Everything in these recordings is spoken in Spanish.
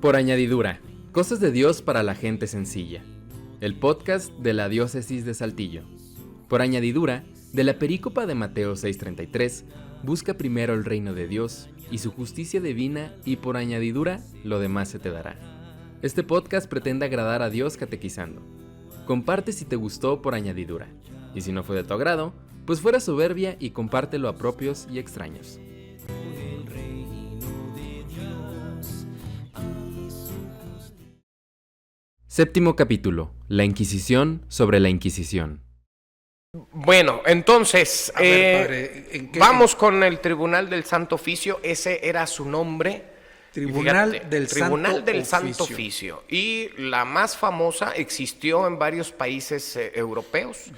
Por añadidura, cosas de Dios para la gente sencilla. El podcast de la Diócesis de Saltillo. Por añadidura, de la perícopa de Mateo 6:33, busca primero el reino de Dios y su justicia divina, y por añadidura, lo demás se te dará. Este podcast pretende agradar a Dios catequizando. Comparte si te gustó por añadidura, y si no fue de tu agrado, pues fuera soberbia y compártelo a propios y extraños. Séptimo capítulo. La Inquisición sobre la Inquisición. Bueno, entonces, padre, vamos con el Tribunal del Santo Oficio. Ese era su nombre. Tribunal del Santo Oficio. Y la más famosa existió en varios países europeos,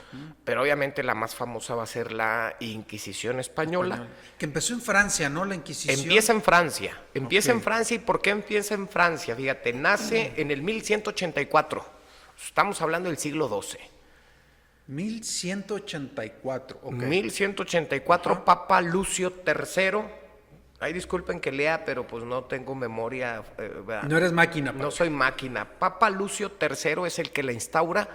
pero obviamente la más famosa va a ser la Inquisición española. Que empezó en Francia, ¿no? La Inquisición. Empieza en Francia. En Francia. ¿Y por qué empieza en Francia? Fíjate, nace en el 1184. Estamos hablando del siglo XII. 1184. Okay. 1184, Ajá. Papa Lucio III. Ay, disculpen que lea, pero pues no tengo memoria. No eres máquina. No soy máquina. Papa Lucio III es el que la instaura,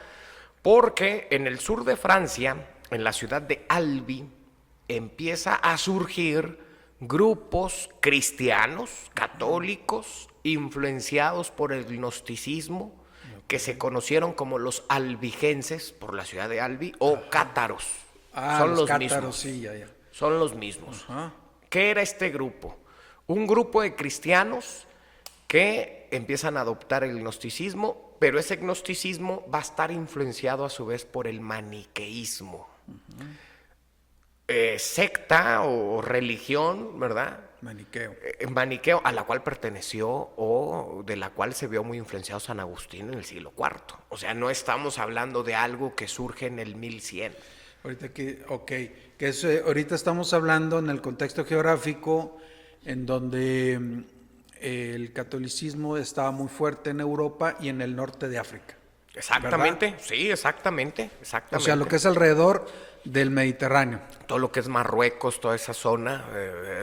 porque en el sur de Francia, en la ciudad de Albi, empieza a surgir grupos cristianos, católicos, influenciados por el gnosticismo, que se conocieron como los albigenses por la ciudad de Albi, o cátaros. Son los cátaros, mismos. Sí, ya. Son los mismos. Ajá. ¿Qué era este grupo? Un grupo de cristianos que empiezan a adoptar el gnosticismo, pero ese gnosticismo va a estar influenciado a su vez por el maniqueísmo. Secta o religión, ¿verdad? Maniqueo, a la cual perteneció o de la cual se vio muy influenciado San Agustín en el siglo IV. O sea, no estamos hablando de algo que surge en el 1100. Ahorita estamos hablando en el contexto geográfico en donde el catolicismo estaba muy fuerte en Europa y en el norte de África. Exactamente, ¿verdad? sí, exactamente. O sea, lo que es alrededor del Mediterráneo. Todo lo que es Marruecos, toda esa zona,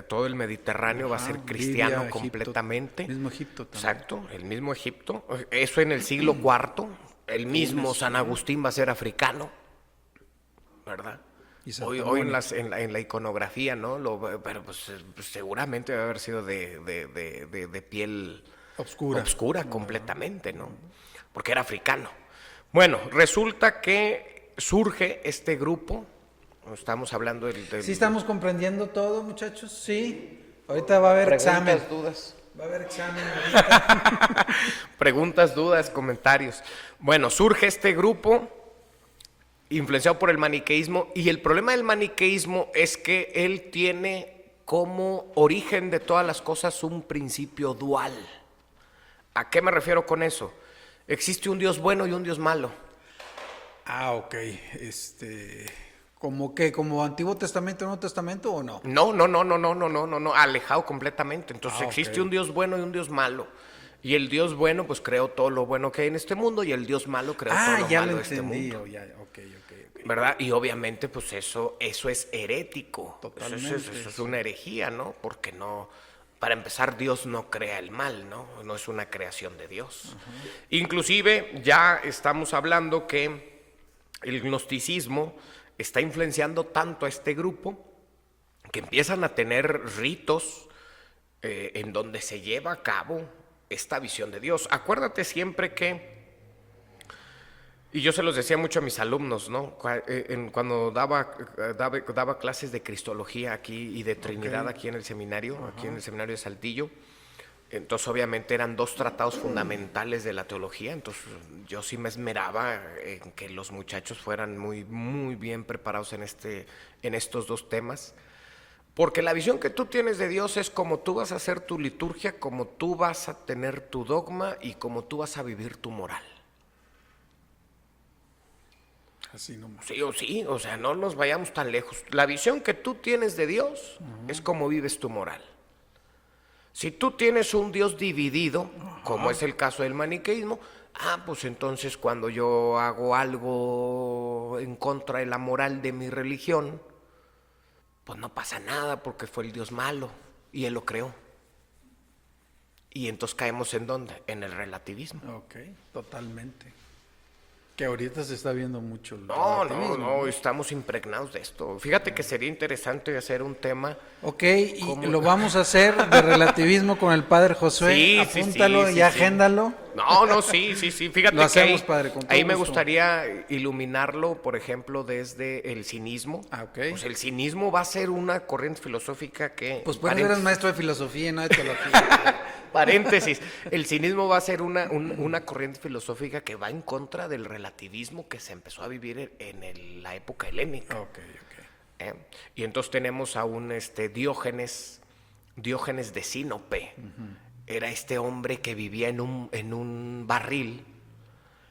todo el Mediterráneo va a ser cristiano, Libia, completamente. Egipto, mismo Egipto también. Exacto, el mismo Egipto. Eso en el siglo IV. El mismo San Agustín va a ser africano, ¿verdad? Hoy en la iconografía, ¿no? Pero pues seguramente debe haber sido de piel oscura completamente, ¿no? Porque era africano. Bueno, resulta que surge este grupo. Estamos hablando del... ¿Sí estamos comprendiendo todo, muchachos? Sí. Ahorita va a haber examen. Dudas. Va a haber examen ahorita. Preguntas, dudas, comentarios. Bueno, surge este grupo influenciado por el maniqueísmo, y el problema del maniqueísmo es que él tiene como origen de todas las cosas un principio dual. ¿A qué me refiero con eso? Existe un Dios bueno y un Dios malo. Ok. ¿Cómo qué? ¿Como Antiguo Testamento, Nuevo Testamento o no? No, alejado completamente. Entonces existe un Dios bueno y un Dios malo. Y el Dios bueno pues creó todo lo bueno que hay en este mundo, y el Dios malo creó todo lo malo de este mundo. Okay. ¿Verdad? Y obviamente pues eso es herético. Totalmente. Eso es una herejía, ¿no? Porque no, para empezar, Dios no crea el mal, ¿no? No es una creación de Dios. Uh-huh. Inclusive ya estamos hablando que el gnosticismo está influenciando tanto a este grupo que empiezan a tener ritos en donde se lleva a cabo esta visión de Dios. Acuérdate siempre que, y yo se los decía mucho a mis alumnos, ¿no? Cuando daba clases de Cristología aquí y de Trinidad aquí en el seminario, aquí en el seminario de Saltillo. Entonces obviamente eran dos tratados fundamentales de la teología. Entonces yo sí me esmeraba en que los muchachos fueran muy, muy bien preparados en estos dos temas. Porque la visión que tú tienes de Dios es como tú vas a hacer tu liturgia, como tú vas a tener tu dogma y como tú vas a vivir tu moral. Así nomás. Sí, o sea, no nos vayamos tan lejos. La visión que tú tienes de Dios es como vives tu moral. Si tú tienes un Dios dividido, como es el caso del maniqueísmo, pues entonces cuando yo hago algo en contra de la moral de mi religión, pues no pasa nada porque fue el Dios malo y él lo creó. Y entonces caemos ¿en dónde? En el relativismo. Ok, totalmente. Que ahorita se está viendo mucho el No, relativismo. estamos impregnados de esto. Fíjate que sería interesante hacer un tema. Ok, y lo vamos a hacer de relativismo con el padre Josué. Sí, Apúntalo sí, y sí. agéndalo. Sí. Fíjate Lo que hacemos, padre, con todo ahí me gusto. gustaría iluminarlo, por ejemplo, desde el cinismo. Ok. Pues el cinismo va a ser una corriente filosófica que... Pues por eso eres maestro de filosofía y no de teología. Paréntesis, el cinismo va a ser una corriente filosófica que va en contra del relativismo que se empezó a vivir en la época helénica. Ok. Y entonces tenemos a un Diógenes de Sinope. Era este hombre que vivía en un barril,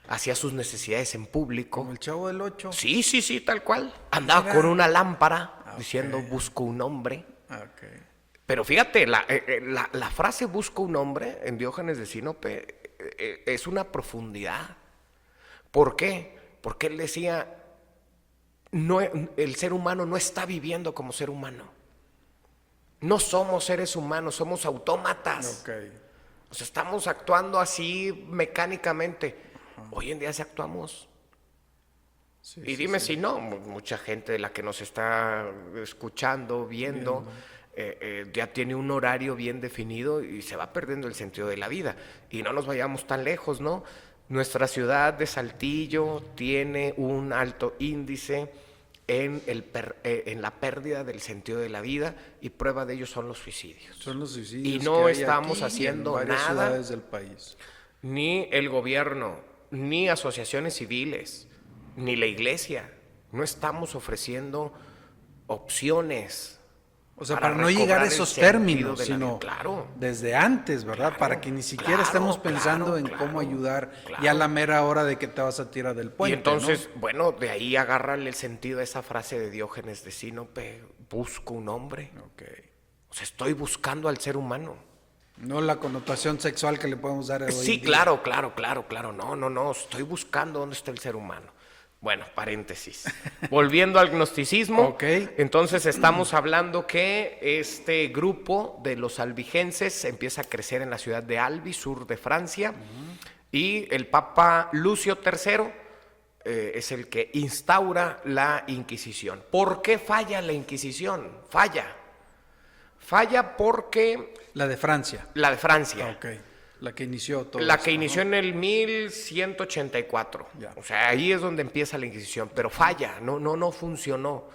hacía sus necesidades en público. Como el Chavo del Ocho. Sí, tal cual. Andaba Mira. con una lámpara diciendo busco un hombre. Ok. Pero fíjate, la frase busco un hombre en Diógenes de Sinope es una profundidad. ¿Por qué? Porque él decía, el ser humano no está viviendo como ser humano. No somos seres humanos, somos autómatas. Ok. O sea, estamos actuando así mecánicamente. Hoy en día sí actuamos. Sí, Y dime si no, mucha gente de la que nos está escuchando, viendo, ya tiene un horario bien definido y se va perdiendo el sentido de la vida. Y no nos vayamos tan lejos, ¿no? Nuestra ciudad de Saltillo tiene un alto índice en la pérdida del sentido de la vida, y prueba de ello son los suicidios. Son los suicidios. Y no que hay estamos aquí haciendo en varias nada. ciudades del país. Ni el gobierno, ni asociaciones civiles, ni la iglesia. No estamos ofreciendo opciones. O sea, para no recobrar llegar a el esos sentido términos, de la sino vida. Claro. desde antes, ¿verdad? Claro, Para que ni siquiera claro, estemos pensando en claro, cómo ayudar claro. ya a la mera hora de que te vas a tirar del puente. Y entonces, ¿no? bueno, de ahí agárrale el sentido a esa frase de Diógenes de Sinope: busco un hombre. Ok. O sea, estoy buscando al ser humano. No la connotación sexual que le podemos dar hoy Sí, en día. claro. No. Estoy buscando dónde está el ser humano. Bueno, paréntesis. Volviendo al gnosticismo, Ok. Entonces estamos hablando que este grupo de los albigenses empieza a crecer en la ciudad de Albi, sur de Francia, y el Papa Lucio III es el que instaura la Inquisición. ¿Por qué falla la Inquisición? Falla porque La de Francia. la de Francia. Ok. La que inició todo. La esto, que ¿no? inició en el 1184. Ya. O sea, ahí es donde empieza la Inquisición, pero falla, no funcionó.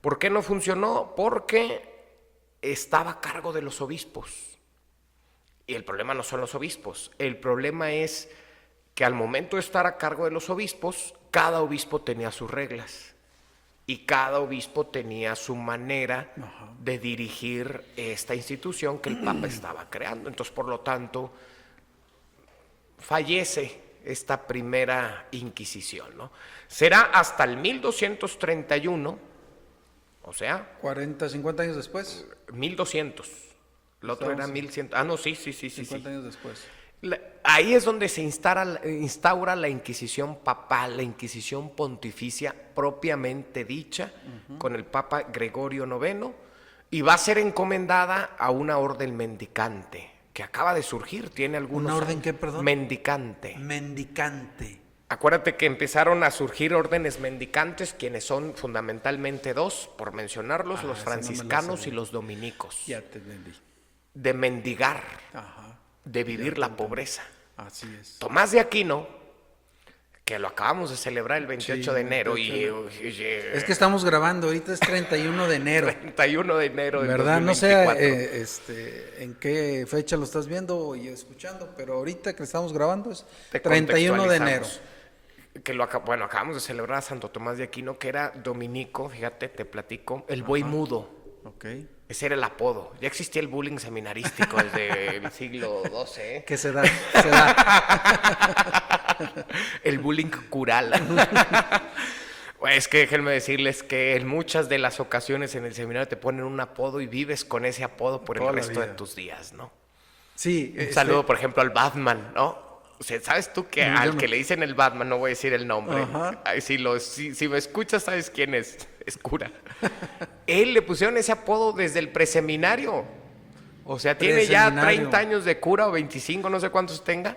¿Por qué no funcionó? Porque estaba a cargo de los obispos. Y el problema no son los obispos, el problema es que al momento de estar a cargo de los obispos, cada obispo tenía sus reglas y cada obispo tenía su manera de dirigir esta institución que el Papa estaba creando. Entonces, por lo tanto, fallece esta primera Inquisición, ¿no? Será hasta el 1231, o sea, 40, 50 años después. 1200. El otro Estamos era en 1100. Ah, no, sí. 50 años después. Ahí es donde se instaura la Inquisición papal, la Inquisición pontificia propiamente dicha, con el Papa Gregorio IX, y va a ser encomendada a una orden mendicante que acaba de surgir, tiene algunos ¿Una orden años. qué, perdón? Mendicante. Mendicante. Acuérdate que empezaron a surgir órdenes mendicantes, quienes son fundamentalmente dos, por mencionarlos, los esa no me la franciscanos sabía. y los dominicos. Ya te entendí. De mendigar, Ajá. de vivir la pobreza. Así es. Tomás de Aquino, que lo acabamos de celebrar el 28 Sí, de enero, 28 y Es que estamos grabando, ahorita es 31 de enero. 31 de enero del ¿Verdad? No 2024. sé en qué fecha lo estás viendo y escuchando, pero ahorita que estamos grabando es Te 31 de enero. contextualizamos. Que bueno, acabamos de celebrar a Santo Tomás de Aquino, que era dominico, fíjate, te platico, el buey mudo. Ok. Ese era el apodo. Ya existía el bullying seminarístico desde el siglo XII, ¿eh? ¿Qué se da? Se da. El bullying cural. Es que déjenme decirles que en muchas de las ocasiones en el seminario te ponen un apodo y vives con ese apodo por el Toda la resto de vida. tus días, ¿no? Sí. Un saludo, por ejemplo, al Batman, ¿no? O sea, ¿sabes tú que No, yo al no. que le dicen el Batman, no voy a decir el nombre? Ajá. Ay, si me escuchas, ¿sabes quién es? Es cura. Él le pusieron ese apodo desde el preseminario. O sea, tiene ya Preseminario. 30 años de cura o 25, no sé cuántos tenga.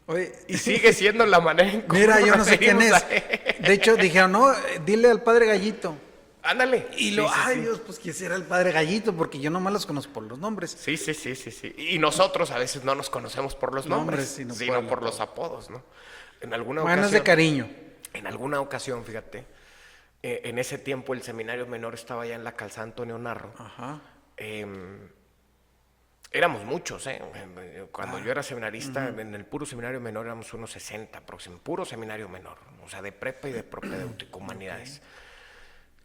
Oye, Y sigue siendo la manera en cómo mira, nos yo no sé quién referimos es. a él. De hecho, dijeron, no, dile al padre Gallito. Ándale. Y Dios, pues quién será el padre Gallito, porque yo nomás los conozco por los nombres. Sí. Y nosotros a veces no nos conocemos por los nombres, Nombres, sino por los apodos, ¿no? En alguna Bueno, es ocasión, de cariño. en alguna ocasión, fíjate, en ese tiempo el seminario menor estaba ya en la calzada Antonio Narro. Ajá. Éramos muchos, ¿eh? Cuando yo era seminarista, en el puro seminario menor éramos unos 60 aproximadamente, puro seminario menor, o sea, de prepa y de propedéutico, humanidades.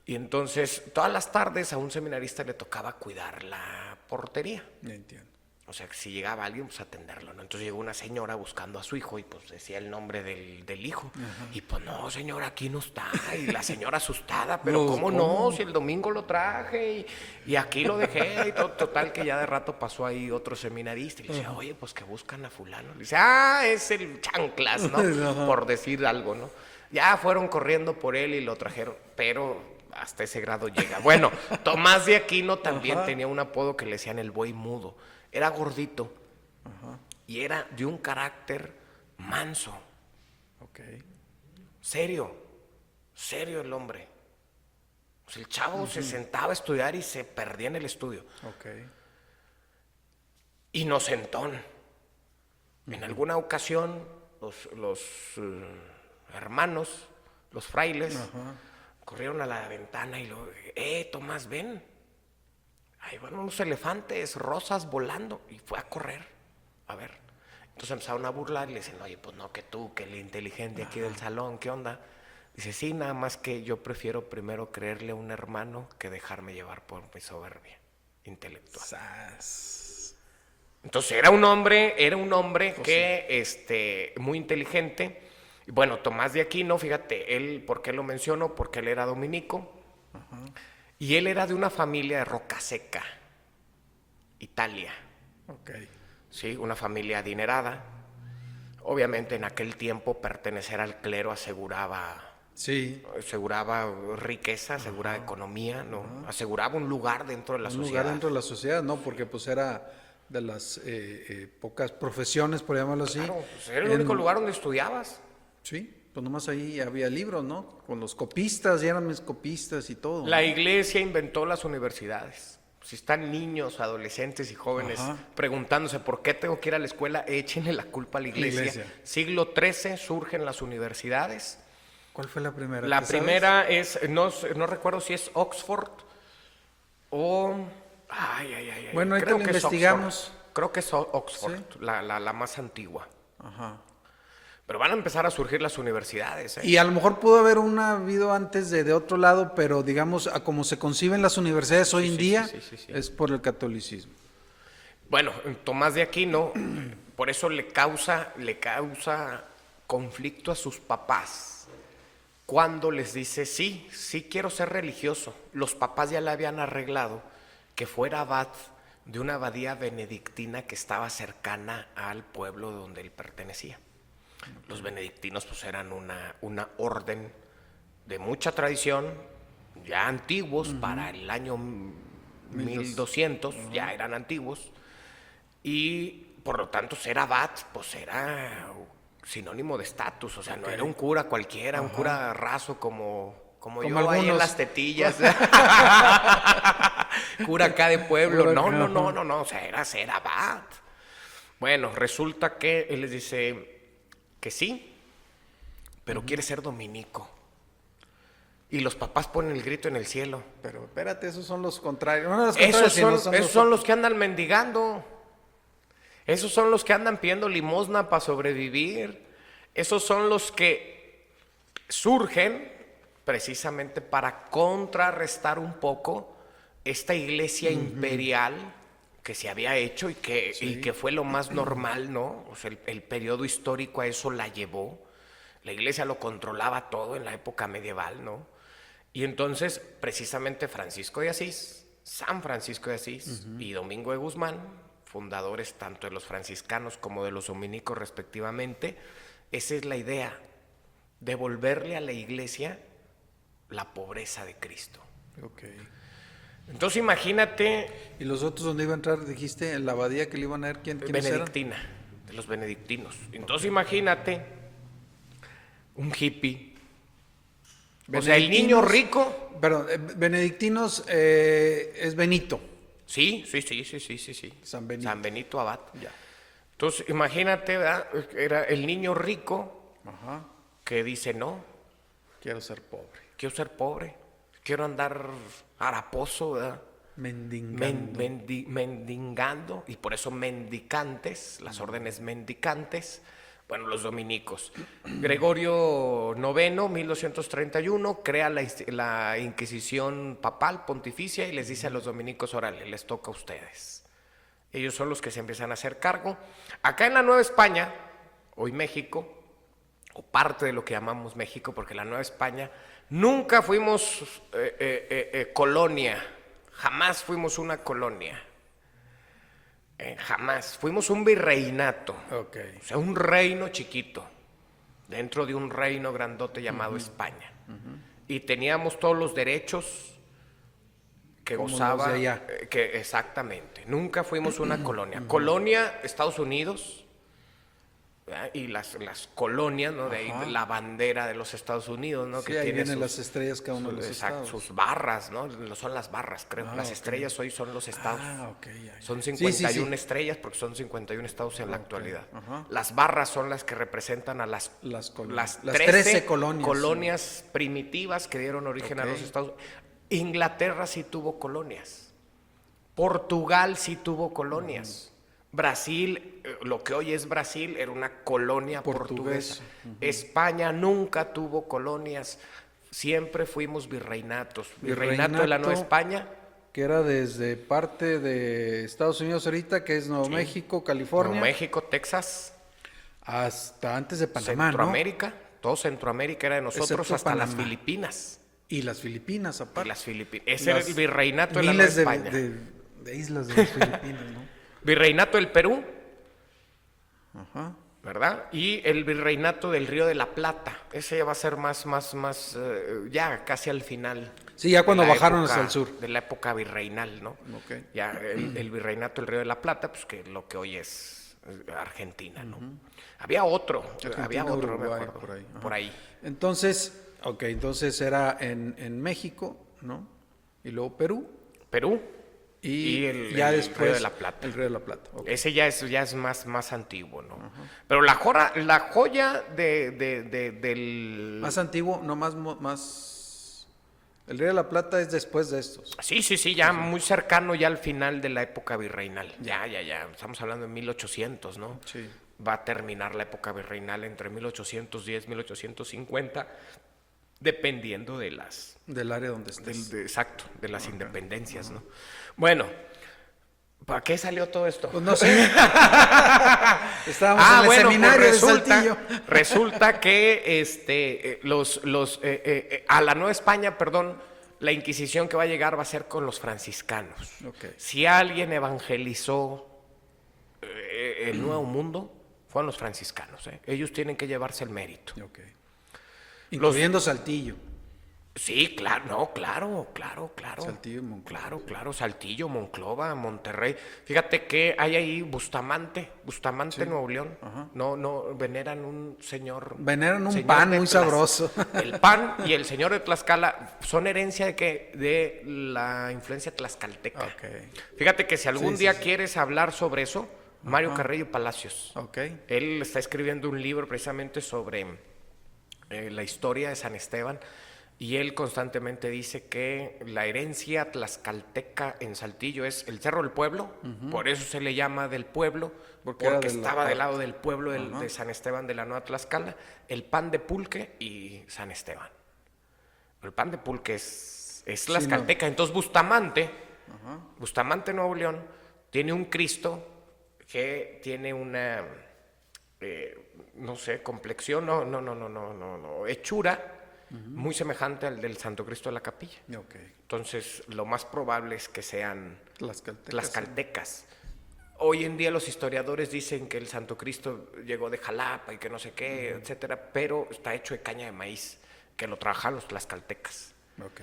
Y entonces, todas las tardes a un seminarista le tocaba cuidar la portería. Ya entiendo. O sea, que si llegaba alguien, pues atenderlo, ¿no? Entonces llegó una señora buscando a su hijo y pues decía el nombre del hijo. Y pues, no, señora, aquí no está. Y la señora asustada, pero No, ¿cómo ¿cómo? no? Si el domingo lo traje y aquí lo dejé y todo. Total que ya de rato pasó ahí otro seminarista y le decía, oye, pues que buscan a fulano. Le dice, es el chanclas, ¿no? Ajá. Por decir algo, ¿no? Ya fueron corriendo por él y lo trajeron, pero hasta ese grado llega. Bueno, Tomás de Aquino también tenía un apodo que le decían el buey mudo. Era gordito y era de un carácter manso, Ok. serio el hombre. O sea, el chavo se sentaba a estudiar y se perdía en el estudio. Ok. Inocentón. En alguna ocasión los hermanos, los frailes, corrieron a la ventana y lo, Tomás, ven. Ahí van unos elefantes rosas volando. Y fue a correr, a ver. Entonces empezaron a burlar y le dicen, oye, pues no, que tú, que el inteligente aquí del salón, ¿qué onda? Dice, sí, nada más que yo prefiero primero creerle a un hermano que dejarme llevar por mi soberbia intelectual. Sas. Entonces era un hombre que, muy inteligente. Y bueno, Tomás de Aquino, fíjate, él, ¿por qué lo menciono? Porque él era dominico. Y él era de una familia de Rocaseca, Italia. Ok. ¿Sí? Una familia adinerada. Obviamente en aquel tiempo pertenecer al clero aseguraba Sí. riqueza, aseguraba economía, ¿no? Aseguraba un lugar dentro de la Un sociedad. lugar dentro de la sociedad, ¿no? Porque pues era de las pocas profesiones, por llamarlo así. Claro, pues era el único lugar donde estudiabas. Sí, pues nomás ahí había libros, ¿no? Con los copistas, ya eran mis copistas y todo. La iglesia inventó las universidades. Si están niños, adolescentes y jóvenes preguntándose por qué tengo que ir a la escuela, échenle la culpa a la iglesia. Siglo XIII surgen las universidades. ¿Cuál fue la primera? La ¿Qué sabes? primera es, no recuerdo si es Oxford o... Bueno, ahorita creo lo que es investigamos. Oxford. Creo que es Oxford, Sí. la más antigua. Ajá. Pero van a empezar a surgir las universidades. Y a lo mejor pudo haber habido antes de otro lado, pero digamos, a como se conciben las universidades hoy en día, sí. es por el catolicismo. Bueno, Tomás de Aquino, por eso le causa conflicto a sus papás cuando les dice, sí quiero ser religioso. Los papás ya le habían arreglado que fuera abad de una abadía benedictina que estaba cercana al pueblo donde él pertenecía. Los benedictinos pues eran una orden de mucha tradición, ya antiguos, para el año 1200, ya eran antiguos, y por lo tanto ser abad pues era sinónimo de estatus, o sea, no era un cura cualquiera, un cura raso como yo ahí en algunos. las tetillas, cura acá de pueblo, no, o sea, era ser abad. Bueno, resulta que él les dice que sí, pero quiere ser dominico. Y los papás ponen el grito en el cielo. Pero espérate, esos son los contrarios. No, los Esos contrarios, sino son los que andan mendigando. Esos son los que andan pidiendo limosna para sobrevivir. Esos son los que surgen precisamente para contrarrestar un poco esta iglesia imperial que se había hecho y que fue lo más normal, ¿no? O sea, el periodo histórico a eso la llevó. La iglesia lo controlaba todo en la época medieval, ¿no? Y entonces, precisamente San Francisco de Asís y Domingo de Guzmán, fundadores tanto de los franciscanos como de los dominicos respectivamente, esa es la idea, devolverle a la iglesia la pobreza de Cristo. Ok. Entonces imagínate, ¿Y los otros donde iba a entrar, dijiste, en la abadía que le iban a ver quiénes eran? benedictina, de los benedictinos. Entonces imagínate un hippie. O sea, el niño Benedictinos- rico. Perdón, benedictinos es Benito. Sí. San Benito. San Benito Abad. Ya. Entonces imagínate, ¿verdad? Era el niño rico Ajá. que dice, no, Quiero ser pobre. quiero ser pobre, quiero andar haraposo, ¿verdad? Mendigando. Mendigando, y por eso mendicantes, las órdenes mendicantes, bueno, los dominicos. Gregorio IX, 1231, crea la Inquisición papal pontificia y les dice a los dominicos, órale, les toca a ustedes. Ellos son los que se empiezan a hacer cargo. Acá en la Nueva España, hoy México, o parte de lo que llamamos México, porque la Nueva España nunca fuimos colonia, jamás fuimos una colonia, jamás, fuimos un virreinato, Ok. o sea, un reino chiquito, dentro de un reino grandote llamado España, y teníamos todos los derechos que Como los gozaba, de allá. que exactamente, nunca fuimos una colonia. Colonia, Estados Unidos, ¿verdad? Y las colonias, ¿no? De ahí Ajá. la bandera de los Estados Unidos, ¿no? Sí, que ahí tiene vienen las estrellas cada uno de los exacto, estados. sus barras, ¿no? Son las barras, creo. Ah, Las ok. estrellas hoy son los estados. Ah, ok, ya. Son Sí, 51 sí. estrellas porque son 51 estados en la Ok, actualidad. ajá. Las barras son las que representan a Las colonias. las Las 13 13 colonias. colonias primitivas que dieron origen a Ok. los Estados Unidos. Inglaterra sí tuvo colonias. Portugal sí tuvo colonias. Brasil, lo que hoy es Brasil, era una colonia Portugués. portuguesa. España nunca tuvo colonias. Siempre fuimos virreinatos. Virreinato de la Nueva Virreinato. España. Que era desde parte de Estados Unidos ahorita, que es Nuevo México, California, Nuevo México, Texas, hasta antes de Panamá, ¿no? Centroamérica. Todo Centroamérica era de nosotros, Excepto hasta las Panamá. Filipinas. Y las Filipinas, Y aparte. las Filipinas. Ese era Las el virreinato de la Nueva miles España. de islas de las Filipinas, ¿no? Virreinato del Perú, Ajá. ¿verdad? Y el virreinato del Río de la Plata. Ese ya va a ser más, ya casi al final. Sí, ya cuando de la bajaron época- hacia el sur. De la época virreinal, ¿no? Ok. Ya el virreinato del Río de la Plata, pues que lo que hoy es Argentina, ¿no? Había otro, Argentina, no me Uruguay, acuerdo. por ahí, ajá. Por ahí. Entonces, entonces era en México, ¿no? Y luego Perú. Perú. Y, el ya Río después de la Plata. el Río de la Plata. Ok. Ese ya es más antiguo, ¿no? Pero la joya del... Más antiguo, no más. El Río de la Plata es después de estos. Sí, ya muy cercano ya al final de la época virreinal. Ya. Estamos hablando de 1800, ¿no? Sí. Va a terminar la época virreinal entre 1810 y 1850, dependiendo de las... Del área donde estés. exacto, de las independencias, ¿no? Bueno, ¿para qué salió todo esto? Pues no sé. Estábamos en el seminario pues de Saltillo. resulta que a la Nueva España, perdón, la Inquisición que va a llegar va a ser con los franciscanos. Ok. Si alguien evangelizó el Nuevo Mundo, fueron los franciscanos. Ellos tienen que llevarse el mérito. Ok. Incluyendo Saltillo. Sí, claro, claro. Saltillo y Monclova. Claro, Saltillo, Monclova, Monterrey. Fíjate que hay ahí Bustamante, Nuevo León. Ajá. No, veneran un señor. Veneran un señor pan de muy sabroso. El pan y el señor de Tlaxcala son herencia de la influencia tlaxcalteca. Ok. Fíjate que si algún Sí, día sí. quieres hablar sobre eso, Mario Carrillo Palacios. Ok. Él está escribiendo un libro precisamente sobre la historia de San Esteban y él constantemente dice que la herencia tlaxcalteca en Saltillo es el Cerro del Pueblo, por eso se le llama del pueblo, Porque era porque de la estaba parte. del lado del pueblo de San Esteban de la Nueva Tlaxcala, el pan de pulque y San Esteban. El pan de pulque es tlaxcalteca, entonces Bustamante, Nuevo León, tiene un Cristo que tiene una, no sé, complexión, hechura muy semejante al del Santo Cristo de la Capilla. Ok. Entonces, lo más probable es que sean Tlaxcaltecas. tlaxcaltecas. Hoy en día los historiadores dicen que el Santo Cristo llegó de Jalapa y que no sé qué, etcétera, pero está hecho de caña de maíz, que lo trabajaban los tlaxcaltecas. Ok.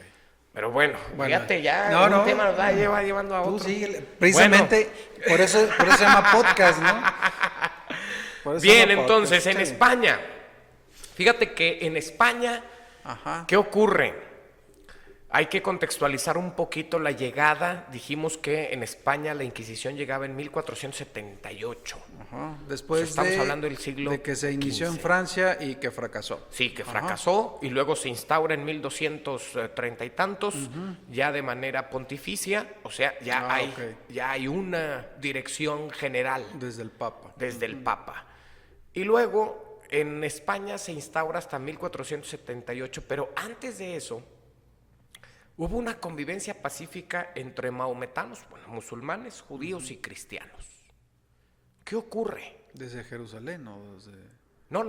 Pero bueno, Bueno, fíjate, ya no, un tema nos va llevando a Tú otro. síguele. Precisamente por eso se llama podcast, ¿no? Por eso se Bien, llama entonces, podcast, en sí. España. Fíjate que en España, Ajá. ¿qué ocurre? Hay que contextualizar un poquito la llegada. Dijimos que en España la Inquisición llegaba en 1478. Ajá. Después Estamos hablando del siglo de que se inició en XV. Francia y que fracasó. Sí, que Ajá. fracasó y luego se instaura en 1230 y tantos, ya de manera pontificia, o sea, ya hay una dirección general Desde el Papa. desde el Papa. Y luego en España se instaura hasta 1478, pero antes de eso hubo una convivencia pacífica entre maometanos, bueno, musulmanes, judíos y cristianos. ¿Qué ocurre? Desde Jerusalén o desde... No.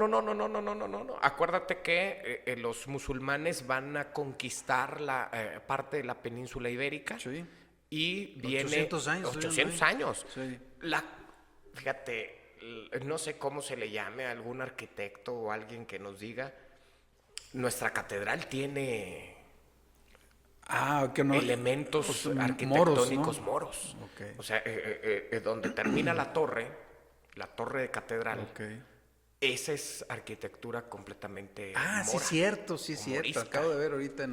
Acuérdate que los musulmanes van a conquistar la parte de la península ibérica. Sí. Y viene 800 años. 800 años. Sí. Fíjate, no sé cómo se le llame a algún arquitecto o alguien que nos diga, nuestra catedral tiene que no... elementos pues, arquitectónicos moros, moros. ¿no? Ok. O sea, donde termina la torre de catedral, Ok. esa es arquitectura completamente Sí, mora, cierto. o Acabo morisca. de ver ahorita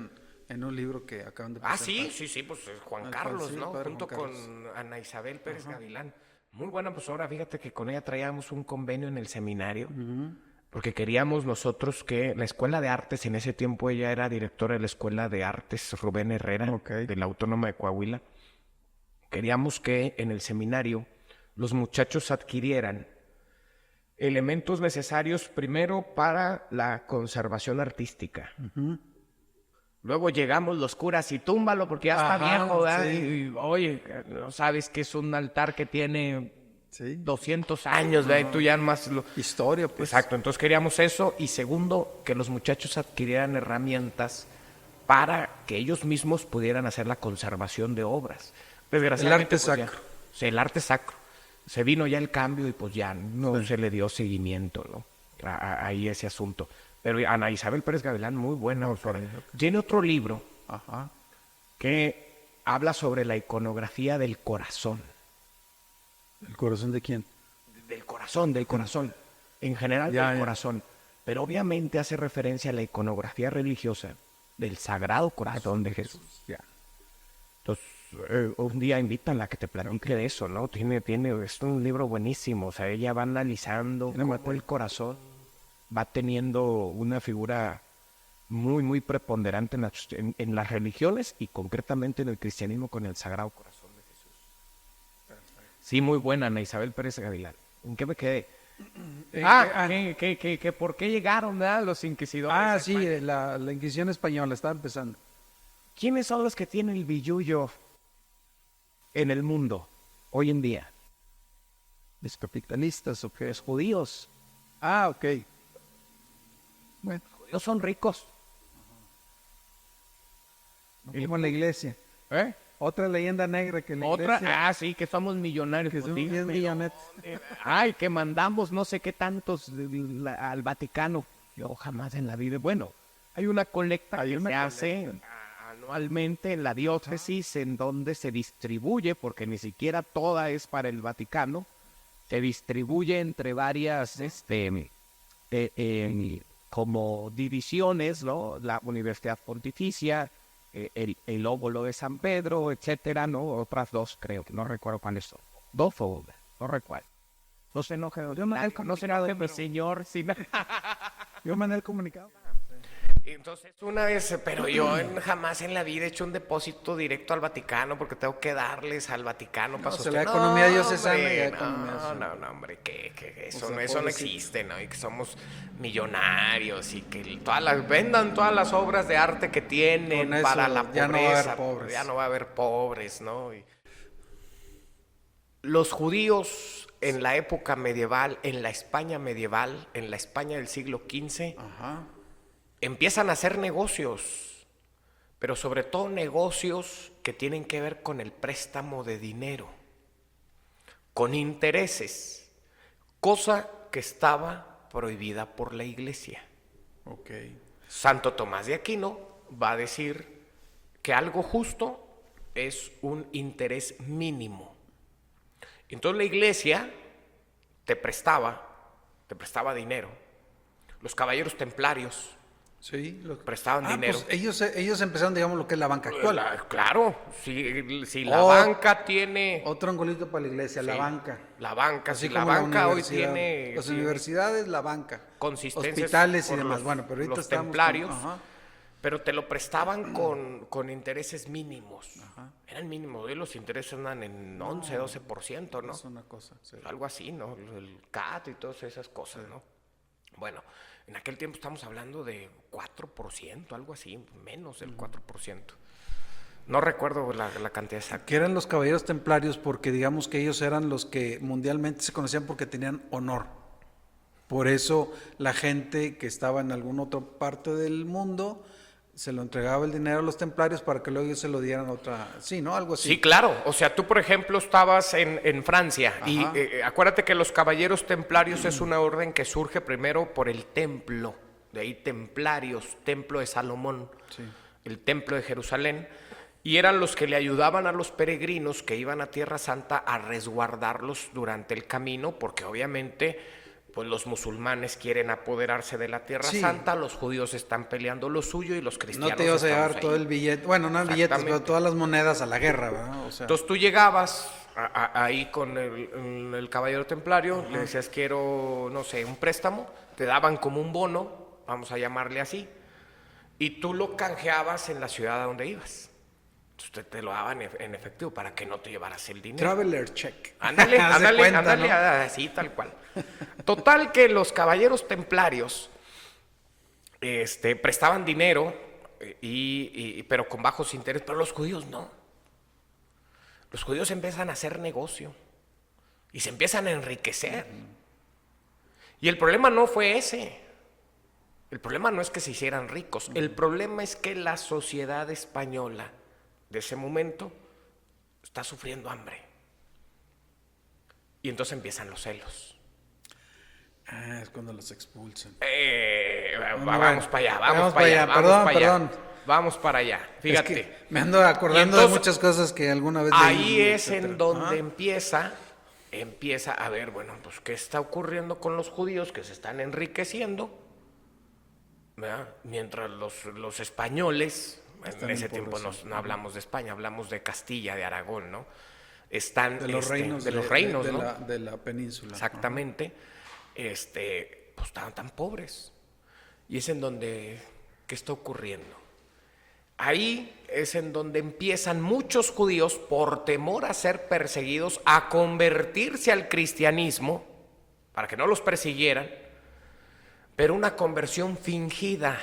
en un libro que acaban de presentar. Sí, pues Juan Ah, Carlos, sí, ¿no? padre Junto Juan Carlos. con Ana Isabel Pérez Gavilán. Muy buena profesora, fíjate que con ella traíamos un convenio en el seminario, porque queríamos nosotros que la Escuela de Artes, en ese tiempo ella era directora de la Escuela de Artes Rubén Herrera, Ok. de la Autónoma de Coahuila. Queríamos que en el seminario los muchachos adquirieran elementos necesarios primero para la conservación artística. Luego llegamos los curas y túmbalo porque ya está Ajá, viejo, ¿verdad? sí. Y, oye, no sabes que es un altar que tiene Sí. 200 años, ¿verdad? Y tú ya más lo... Historia, pues. Exacto, entonces queríamos eso. Y segundo, que los muchachos adquirieran herramientas para que ellos mismos pudieran hacer la conservación de obras. Desgraciadamente, El arte pues, ya- sacro. sí, el arte sacro. Se vino ya el cambio y pues ya no se le dio seguimiento, ¿no? Ahí ese asunto. Pero Ana Isabel Pérez Gavilán, muy buena autora. Tiene otro libro Ajá. que habla sobre la iconografía del corazón. ¿El corazón de quién? Del corazón. En general Ya, del ya. corazón. Pero obviamente hace referencia a la iconografía religiosa del Sagrado Corazón de Jesús. Ya. Entonces, un día invítanla a que te platique de eso, ¿no? Es un libro buenísimo. O sea, ella va analizando Tiene cómo materia. el corazón va teniendo una figura muy, muy preponderante en las religiones y concretamente en el cristianismo con el Sagrado Corazón de Jesús. Sí, muy buena, Ana Isabel Pérez Gavilán. ¿En qué me quedé? ¿Por qué llegaron, verdad, los inquisidores? Sí, la Inquisición española estaba empezando. ¿Quiénes son los que tienen el billullo en el mundo hoy en día? ¿Los capitalistas o qué? Los judíos. Ok. Bueno, Los judíos son ricos. como en la iglesia. ¿Eh? Otra leyenda negra que la iglesia. Sí, que somos millonarios. Que pues son dígame. 10 millones. Que mandamos no sé qué tantos al Vaticano. Yo jamás en la vida. Bueno, hay una colecta que se hace anualmente en la diócesis en donde se distribuye, porque ni siquiera toda es para el Vaticano, se distribuye entre varias como divisiones, ¿no? La Universidad Pontificia, el óvulo de San Pedro, etcétera, ¿no? Otras dos, creo, no recuerdo cuáles son. Dos o una, no recuerdo. No se enoje, no se enoje, mi señor. Sí, Yo mandé el comunicado. Entonces, una vez, pero yo jamás en la vida he hecho un depósito directo al Vaticano porque tengo que darles al Vaticano para se la sostener. economía diocesana y la hombre, economía diocesana. no, hombre, que eso, O sea, eso no pobrecito. existe, ¿no? Y que somos millonarios y que vendan todas las obras de arte que tienen Con eso para la pobreza. ya no va a haber pobres. Ya no va a haber pobres, ¿no? Los judíos en la época medieval, en la España medieval, en la España del siglo XV, Ajá. empiezan a hacer negocios, pero sobre todo negocios que tienen que ver con el préstamo de dinero, con intereses, cosa que estaba prohibida por la iglesia. Ok. Santo Tomás de Aquino va a decir que algo justo es un interés mínimo. Entonces la iglesia te prestaba dinero. Los caballeros templarios Sí, prestaban dinero. Pues ellos empezaron, digamos, lo que es la banca actual. Claro, si la banca tiene... Otro angolito para la iglesia, Sí, la banca. La banca, Así si la como banca hoy universidad. tiene... Las universidades, la banca. consistencias Hospitales y por demás. los- Bueno, pero ahorita los estamos templarios, ajá. pero te lo prestaban con intereses mínimos. Eran mínimos, hoy los intereses andan en 11, 12%, ¿no? Es una cosa. Sí. Algo así, ¿no? El CAT y todas esas cosas, ¿no? Bueno, en aquel tiempo estamos hablando de 4%, algo así, menos del 4%. No recuerdo la cantidad exacta. Que eran los caballeros templarios porque digamos que ellos eran los que mundialmente se conocían porque tenían honor. Por eso la gente que estaba en alguna otra parte del mundo se lo entregaba el dinero a los templarios para que luego ellos se lo dieran a otra, sí, ¿no? Algo así. Sí, claro. O sea, tú, por ejemplo, estabas en Francia y Ajá. acuérdate que los caballeros templarios es una orden que surge primero por el templo. De ahí templarios, templo de Salomón, Sí. el templo de Jerusalén. Y eran los que le ayudaban a los peregrinos que iban a Tierra Santa a resguardarlos durante el camino, porque obviamente pues los musulmanes quieren apoderarse de la Tierra Sí. Santa, los judíos están peleando lo suyo y los cristianos No te ibas a estamos llevar ahí. todo el billete, bueno, no billetes, pero Exactamente. todas las monedas a la guerra, ¿verdad? O sea, Entonces tú llegabas ahí con el caballero templario, le decías quiero, no sé, un préstamo, te daban como un bono, vamos a llamarle así, y tú lo canjeabas en la ciudad a donde ibas. Entonces te lo daban en efectivo para que no te llevaras el dinero. traveler check. Ándale, Haz de ándale, cuenta, ándale, ¿no? así tal cual. Total que los caballeros templarios prestaban dinero, pero con bajos intereses, pero los judíos no. Los judíos empiezan a hacer negocio y se empiezan a enriquecer. Y el problema no fue ese. El problema no es que se hicieran ricos. El problema es que la sociedad española de ese momento está sufriendo hambre. Y entonces empiezan los celos. Ah, es cuando los expulsan. Vamos para allá, vamos para allá, Perdón, para allá. perdón. Vamos para allá. Fíjate. Es que me ando acordando Y entonces, de muchas cosas que alguna vez Ahí leí, es etcétera. en donde Ajá. empieza a ver, bueno, pues qué está ocurriendo con los judíos que se están enriqueciendo, ¿verdad? Mientras los españoles, Están en ese tiempo empobreciendo. no hablamos de España, hablamos de Castilla, de Aragón, ¿no? Están De los reinos, de los reinos, de ¿no? de la península. Exactamente, pues estaban tan pobres. Y es en donde, ¿qué está ocurriendo? Ahí es en donde empiezan muchos judíos, por temor a ser perseguidos, a convertirse al cristianismo, para que no los persiguieran, pero una conversión fingida.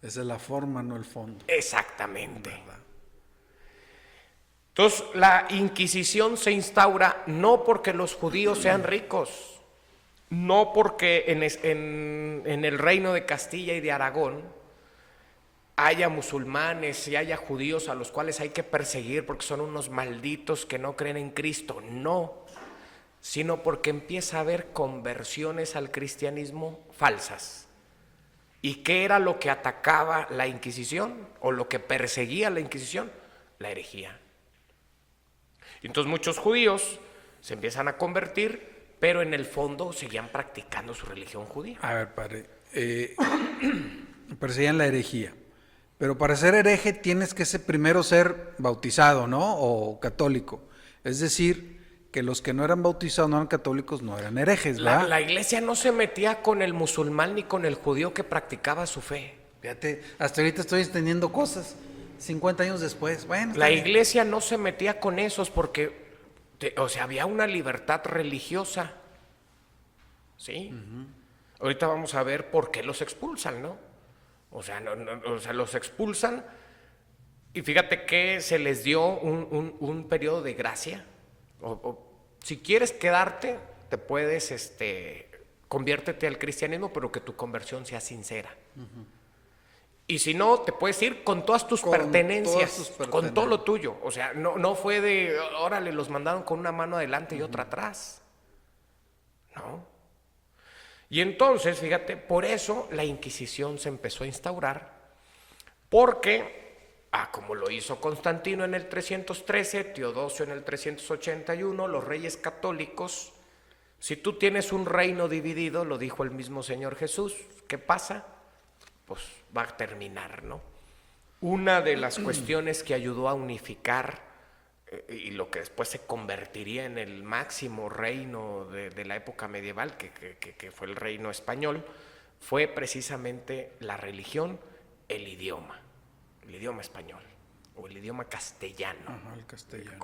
Esa es la forma, no el fondo. Exactamente. ¿Verdad? Entonces, la Inquisición se instaura no porque los judíos sean ricos, no porque en el reino de Castilla y de Aragón haya musulmanes y haya judíos a los cuales hay que perseguir porque son unos malditos que no creen en Cristo, no, sino porque empieza a haber conversiones al cristianismo falsas. ¿Y qué era lo que atacaba la Inquisición o lo que perseguía la Inquisición? La herejía. Y entonces muchos judíos se empiezan a convertir, pero en el fondo seguían practicando su religión judía. A ver, padre. Perseguían la herejía. Pero para ser hereje tienes que primero ser bautizado, ¿no? O católico. Es decir, que los que no eran bautizados, no eran católicos, no eran herejes, ¿verdad? La iglesia no se metía con el musulmán ni con el judío que practicaba su fe. Fíjate, hasta ahorita estoy entendiendo cosas. 50 años después, bueno. La está bien. iglesia no se metía con esos porque, había una libertad religiosa. ¿Sí? Ahorita vamos a ver por qué los expulsan, ¿no? O sea, los expulsan y fíjate que se les dio un periodo de gracia. Si quieres quedarte, te puedes, conviértete al cristianismo, pero que tu conversión sea sincera. Y si no, te puedes ir con todas tus pertenencias, con todo lo tuyo. O sea, no fue de, órale, los mandaron con una mano adelante y otra atrás. No. Y entonces, fíjate, por eso la Inquisición se empezó a instaurar, porque como lo hizo Constantino en el 313, Teodosio en el 381, los reyes católicos. Si tú tienes un reino dividido, lo dijo el mismo Señor Jesús, ¿qué pasa? Pues va a terminar, ¿no? Una de las cuestiones que ayudó a unificar y lo que después se convertiría en el máximo reino de la época medieval, que fue el reino español, fue precisamente la religión, el idioma español o el idioma castellano. Ajá, el castellano.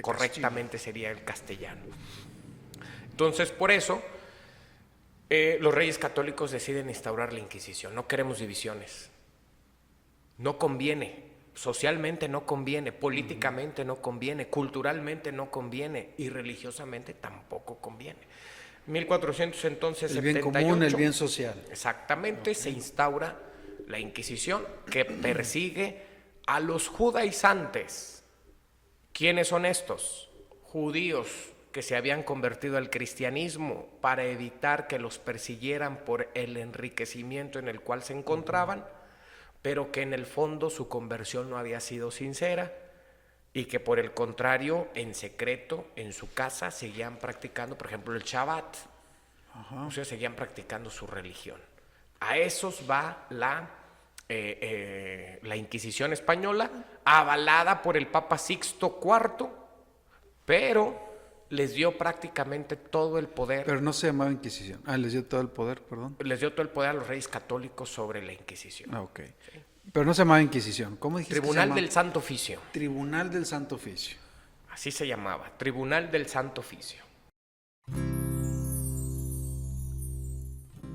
Correctamente sería el castellano. Entonces, por eso, los reyes católicos deciden instaurar la Inquisición. No queremos divisiones. No conviene. Socialmente no conviene. Políticamente no conviene. Culturalmente no conviene. Y religiosamente tampoco conviene. 1400 entonces, el bien 78, común, el bien social. Exactamente, se instaura la Inquisición que persigue a los judaizantes. ¿Quiénes son estos? Judíos que se habían convertido al cristianismo para evitar que los persiguieran por el enriquecimiento en el cual se encontraban, pero que en el fondo su conversión no había sido sincera y que por el contrario, en secreto, en su casa, seguían practicando, por ejemplo, el Shabbat. O sea, seguían practicando su religión. A esos va la Inquisición española, avalada por el Papa Sixto IV, pero les dio prácticamente todo el poder. Pero no se llamaba Inquisición. Les dio todo el poder, perdón. Les dio todo el poder a los reyes católicos sobre la Inquisición. Ok. Sí. Pero no se llamaba Inquisición. ¿Cómo dijiste? Tribunal del Santo Oficio. Tribunal del Santo Oficio. Así se llamaba, Tribunal del Santo Oficio.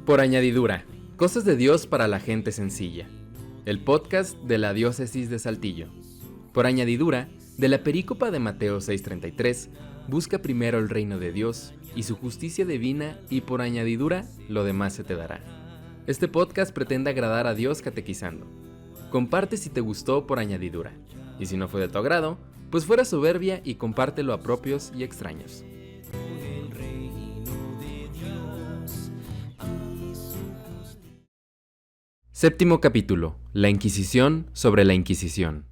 Por añadidura, cosas de Dios para la gente sencilla. El podcast de la Diócesis de Saltillo. Por añadidura, de la perícopa de Mateo 6:33, busca primero el reino de Dios y su justicia divina, y por añadidura, lo demás se te dará. Este podcast pretende agradar a Dios catequizando. Comparte si te gustó por añadidura, y si no fue de tu agrado, pues fuera soberbia y compártelo a propios y extraños. Séptimo capítulo, la Inquisición sobre la Inquisición.